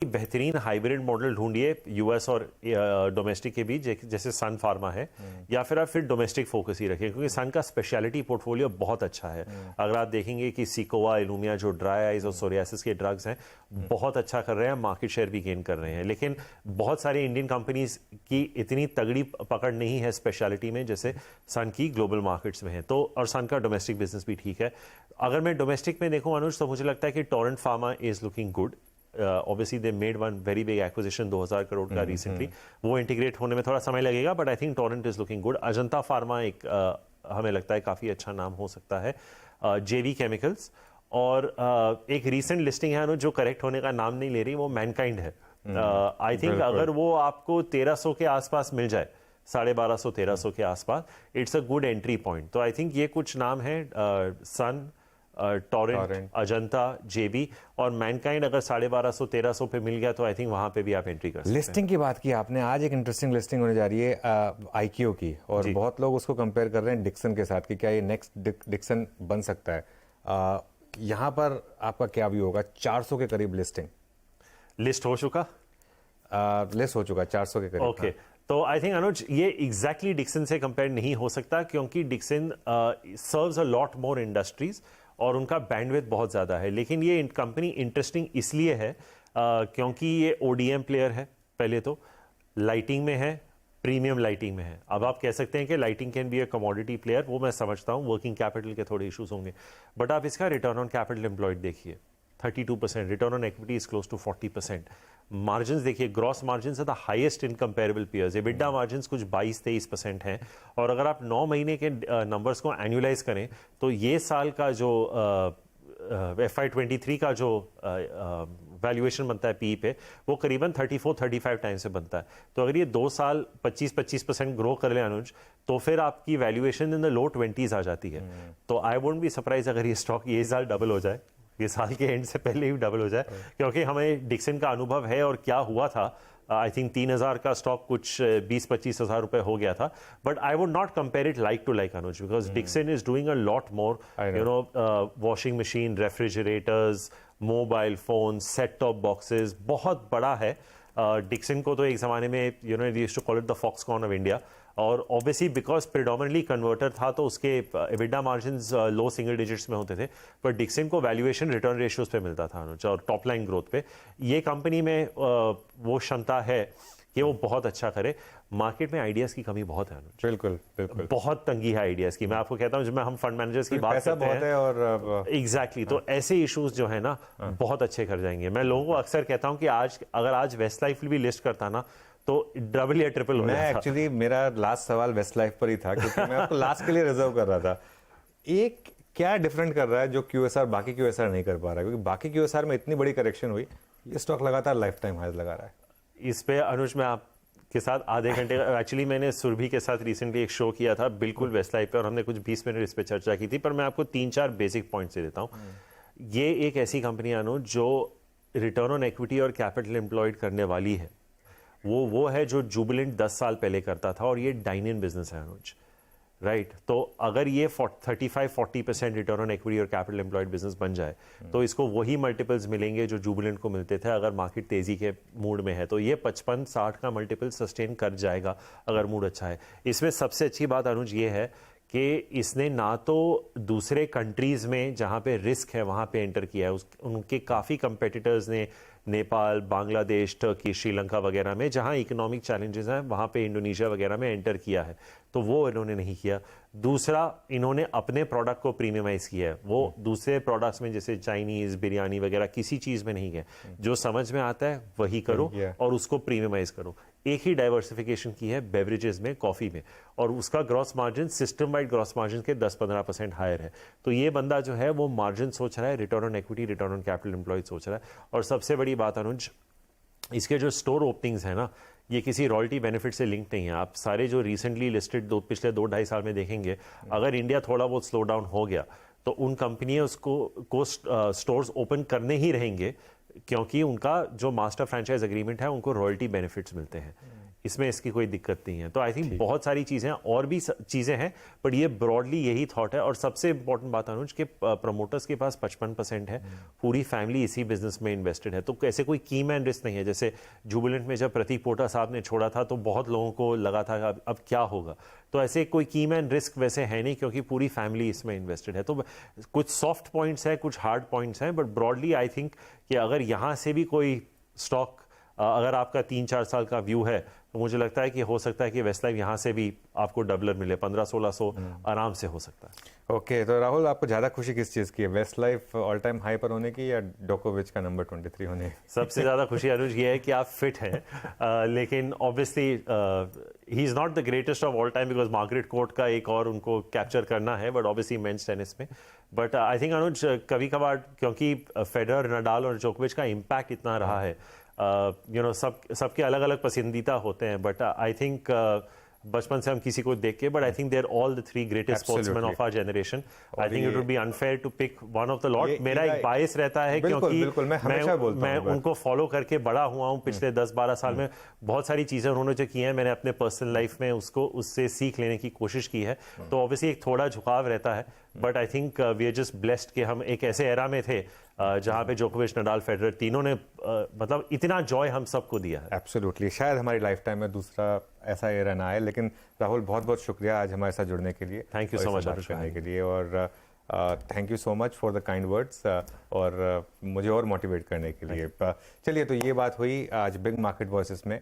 बेहतरीन hybrid model ढूंढिए US और डोमेस्टिक के बीच, जैसे सन फार्मा है, या फिर आप फिर डोमेस्टिक फोकस ही रखें, क्योंकि सन का स्पेशलिटी पोर्टफोलियो बहुत अच्छा है। अगर आप देखेंगे कि सिकोवा, इलुमिया जो ड्राई आइज और सोरियासिस के ड्रग्स हैं बहुत अच्छा कर रहे हैं, मार्केट शेयर भी गेन कर रहे हैं। लेकिन बहुत सारे इंडियन कंपनीज की इतनी तगड़ी पकड़ नहीं है स्पेशलिटी में जैसे सन की ग्लोबल मार्केट्स में है। तो और सन का डोमेस्टिक बिजनेस भी ठीक है। अगर मैं डोमेस्टिक में देखूं अनुज, तो मुझे लगता है कि Torrent pharma is looking good. Obviously they made one very big acquisition 2000 crore का रिसेंटली, वो इंटीग्रेट होने में थोड़ा समय लगेगा, but I think Torrent is looking good. Ajanta pharma एक हमें लगता है काफ़ी अच्छा नाम हो सकता है। जेवी केमिकल्स और एक रीसेंट लिस्टिंग है जो करेक्ट होने का नाम नहीं ले रही, वो मैनकाइंड है। आई थिंक अगर वो आपको 1300 के आसपास मिल जाए, 1250 1300 के आसपास, it's a good entry point. तो आई थिंक ये कुछ नाम है, सन, टोरेंट, अजंता, जेबी और मैनकाइंड अगर 1250 1300 पे मिल गया तो आई थिंक वहां पे भी आप एंट्री कर सकते हैं। लिस्टिंग की बात की आपने, आज एक इंटरेस्टिंग लिस्टिंग होने जा रही है आईक्यू की, और बहुत लोग उसको कंपेयर कर रहे हैं डिक्सन के साथ कि क्या ये नेक्स्ट डिक्सन बन सकता है। यहाँ पर आपका क्या व्यू होगा? 400 के करीब लिस्टिंग लिस्ट हो चुका, 400 के करीब। ओके तो आई थिंक अनुज ये एग्जैक्टली डिक्सन से कंपेयर नहीं हो सकता, क्योंकि Dixon serves a lot more industries और उनका बैंडविड्थ बहुत ज़्यादा है। लेकिन ये कंपनी इंटरेस्टिंग इसलिए है क्योंकि ये ओडीएम प्लेयर है, पहले तो लाइटिंग में है, प्रीमियम लाइटिंग में है। अब आप कह सकते हैं कि lighting can be a commodity player, वो मैं समझता हूँ, वर्किंग कैपिटल के थोड़े इश्यूज होंगे, बट आप इसका रिटर्न ऑन कैपिटल एम्प्लॉयड देखिए 32%, return on equity is close to 40%। Margin देखिए, gross margin the highest in comparable peers. EBITDA margin कुछ 22-23% हैं, और अगर आप 9 महीने के नंबर्स को एनुअलाइज करें तो ये साल का जो FY23 का जो वैल्यूएशन बनता है पी पे, वो करीबन 34-35 टाइम से बनता है। तो अगर ये 2 साल 25% ग्रो कर ले अनुज, तो फिर आपकी valuation in the low 20s आ जाती है। तो आई वोंट बी सरप्राइज अगर ये स्टॉक ये साल डबल हो जाए, ये साल के एंड से पहले ही डबल हो जाए, क्योंकि हमें डिक्सन का अनुभव है और क्या हुआ था। आई थिंक 3000 का स्टॉक कुछ 20-25 हज़ार रुपए हो गया था, but I would not compare it like to like Anuj, because Dixon is doing a lot more, you know, washing machine, refrigerators, mobile phone, set top boxes, बहुत बड़ा है। डिक्सन को तो एक ज़माने में you know used to call it the Foxconn of India, और obviously because predominantly converter था तो उसके EBITDA margins low single digits में होते थे, पर डिक्सन को वैल्यूएशन रिटर्न रेशियोज पे मिलता था अनुज, और टॉप लाइन ग्रोथ पे ये कंपनी में वो क्षमता है कि वो बहुत अच्छा करे। मार्केट में आइडियाज की कमी बहुत है अनुज, बिल्कुल बिल्कुल, बहुत तंगी है आइडियाज की। मैं आपको कहता हूँ, जब मैं हम फंड मैनेजर्स की बात करते हैं, है और एग्जैक्टली तो ऐसे इश्यूज जो है ना बहुत अच्छे कर जाएंगे। मैं लोगों को अक्सर कहता हूँ कि अगर आज वेस्ट लाइफ भी लिस्ट करता ना तो डबल या ट्रिपल हो जाता। एक्चुअली मेरा लास्ट सवाल वेस्ट लाइफ पर ही था, क्योंकि मैं आपको लास्ट के लिए रिजर्व कर रहा था। एक क्या डिफरेंट कर रहा है जो क्यूएसआर बाकी क्यूएसआर नहीं कर पा रहा है? क्योंकि बाकी क्यूएसआर में इतनी बड़ी करेक्शन हुई, ये स्टॉक लगातार लाइफ टाइम हाईज लगा रहा है। इस पे अनुज मैं आपके साथ आधे घंटे, एक्चुअली मैंने सुरभि के साथ रिसेंटली एक शो किया था बिल्कुल वेस्ट लाइफ पे, और हमने कुछ 20 मिनट इस पे चर्चा की थी, पर मैं आपको 3-4 बेसिक पॉइंट से देता हूँ। ये एक ऐसी कंपनी अनुज जो रिटर्न ऑन इक्विटी और कैपिटल एम्प्लॉयड करने वाली है, वो है जो जुबिलेंट 10 साल पहले करता था, और ये डाइन इन बिजनेस है अनुज, राइट। तो अगर ये 35-40% रिटर्न ऑन इक्विटी और कैपिटल एम्प्लॉयड बिजनेस बन जाए तो इसको वही मल्टीपल्स मिलेंगे जो जुबिलेंट को मिलते थे अगर मार्केट तेजी के मूड में है। तो ये 55-60 का मल्टीपल सस्टेन कर जाएगा अगर मूड अच्छा है। इसमें सबसे अच्छी बात अनुज ये है कि इसने ना तो दूसरे कंट्रीज में जहाँ पे रिस्क है वहाँ पे एंटर किया है, उनके काफ़ी कंपेटिटर्स ने नेपाल, बांग्लादेश, टर्की, श्रीलंका वगैरह में जहाँ इकोनॉमिक चैलेंजेस हैं वहाँ पे इंडोनेशिया वगैरह में एंटर किया है, तो वो इन्होंने नहीं किया। दूसरा, इन्होंने अपने प्रोडक्ट को प्रीमियमाइज किया है, वो दूसरे प्रोडक्ट्स में जैसे चाइनीज़, बिरयानी वगैरह किसी चीज़ में नहीं गए। जो समझ में आता है वही करो और उसको प्रीमियमाइज करो। एक ही डाइवर्सिफिकेशन की है बेवरेजेस में, कॉफ़ी में, और उसका gross margin system wide gross margin के 10-15% हायर है। तो ये बंदा जो है वो मार्जिन सोच रहा है, return on equity, return on capital employed सोच रहा है। और सबसे बड़ी बात अनुज, इसके जो स्टोर ओपनिंग्स हैं ना, ये किसी रॉयल्टी बेनिफिट से लिंक नहीं है। आप सारे जो रिसेंटली लिस्टेड पिछले 2-2.5 साल में देखेंगे, अगर इंडिया थोड़ा बहुत स्लो डाउन हो गया तो उन कंपनियों को स्टोर्स ओपन करने ही रहेंगे, क्योंकि उनका जो मास्टर फ्रेंचाइज एग्रीमेंट है उनको रॉयल्टी बेनिफिट्स मिलते हैं। इसमें इसकी कोई दिक्कत नहीं है। तो आई थिंक बहुत सारी चीज़ें हैं, और भी चीज़ें हैं, बट ये ब्रॉडली यही थॉट है। और सबसे इंपॉर्टेंट बात अनुज कि प्रमोटर्स के पास 55% है, पूरी फैमिली इसी बिजनेस में इन्वेस्टेड है। तो ऐसे कोई की मैन रिस्क नहीं है। जैसे जुबिलेंट में जब प्रतीक पोटा साहब ने छोड़ा था तो बहुत लोगों को लगा था कि अब क्या होगा, तो ऐसे कोई की मैन रिस्क वैसे है नहीं, क्योंकि पूरी फैमिली इसमें इन्वेस्टेड है। तो कुछ सॉफ्ट पॉइंट्स हैं, कुछ हार्ड पॉइंट्स हैं, बट ब्रॉडली आई थिंक कि अगर यहाँ से भी कोई स्टॉक, अगर आपका 3-4 साल का व्यू है, तो मुझे लगता है कि हो सकता है कि वेस्टलाइफ यहाँ से भी आपको डबलर मिले, 1500-1600 आराम से हो सकता है। ओके, तो राहुल आपको ज़्यादा खुशी किस चीज़ की है, वेस्टलाइफ ऑल टाइम हाई पर होने की या डोकोविच का नंबर 23 होने की? सबसे ज़्यादा खुशी अनुज ये है कि आप फिट हैं, लेकिन obviously he is not the greatest of all time, because Margaret court का एक और उनको कैप्चर करना है, बट ऑब्वियसली मेंस टेनिस में। बट आई थिंक अनुज कभी कभार, क्योंकि फेडरर, नडाल और जोकोविच का इम्पैक्ट इतना रहा है, सबके अलग अलग पसंदीदा होते हैं, बट आई थिंक बचपन से हम किसी को देख के, but I think they are all the 3 greatest sportsman of our generation. I think it would be unfair to pick one of the lot. मेरा एक बायस रहता है, क्योंकि मैं उनको फॉलो करके बड़ा हुआ हूँ पिछले 10-12 साल में। बहुत सारी चीज़ें उन्होंने जो की हैं, मैंने अपने पर्सनल लाइफ में उससे सीख लेने की कोशिश की है। तो ऑब्वियसली एक थोड़ा झुकाव रहता है, but I think we are just blessed कि हम एक ऐसे एरा में थे जहां पे जोकोविच, नडाल, फेडरर तीनों ने मतलब इतना जॉय हम सबको दिया है। एब्सोल्युटली, शायद हमारी लाइफ टाइम में दूसरा ऐसा एरा ना आए। लेकिन राहुल, बहुत बहुत शुक्रिया आज हमारे साथ जुड़ने के लिए। थैंक यू सो मच करने के लिए, और thank you so much for the kind words, और मुझे और मोटिवेट करने के लिए। चलिए, तो ये बात हुई आज बिग मार्केट वॉइसेस में।